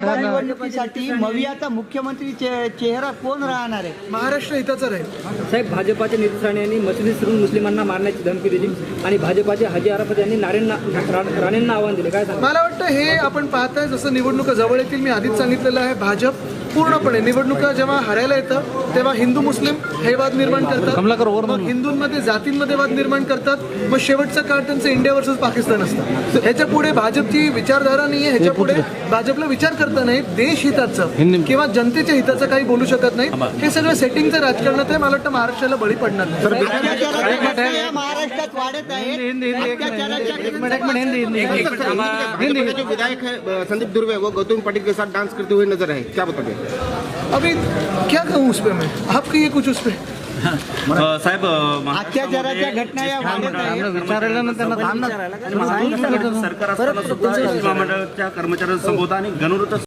निवडणुकीसाठी मवियाचा मुख्यमंत्री चेहरा कोण राहणार आहे? महाराष्ट्र हिताचा राहील. साहेब, भाजपाच्या नितीश राणे यांनी मशिदीत शिरून मुस्लिमांना मारण्याची धमकी दिली आणि भाजपाचे हाजी आराफत यांनी राणेंना आव्हान दिले. काय सांगा? मला वाटतं हे आपण पाहताय जसं निवडणुका जवळ येतील, मी आधीच सांगितलेलं आहे, भाजप पूर्णपणे निवडणुका जेव्हा हरायला येतं तेव्हा हिंदू मुस्लिम हे वाद निर्माण करतात, मग हिंदूंमध्ये जातींमध्ये वाद निर्माण करतात, मग शेवटचं काळ त्यांचं इंडिया वर्सेस पाकिस्तान असतं. ह्याच्या पुढे भाजपची विचारधारा नाही आहे, ह्याच्या पुढे भाजपला विचार करता नाही, देश हिताचं किंवा जनतेच्या हिताचं काही बोलू शकत नाही. हे सगळं सेटिंगचं राजकारणात आहे. मला वाटतं महाराष्ट्राला बळी पडणार नाही. महाराष्ट्रात वाढत आहे. विधायक है संदीप दुर्वे वो गौतम पाटिल के साथ डांस करते हुए नजर आए, क्या बताओगे? अभी क्या कहूँ उस पर मैं, आप कहिए कुछ उस पर. साहेब, अत्याचाराच्या घटना या वाढत आहेत. सरकार असताना सुद्धा महामंडळाच्या कर्मचाऱ्यांना संबोधा आणि गणवृत्त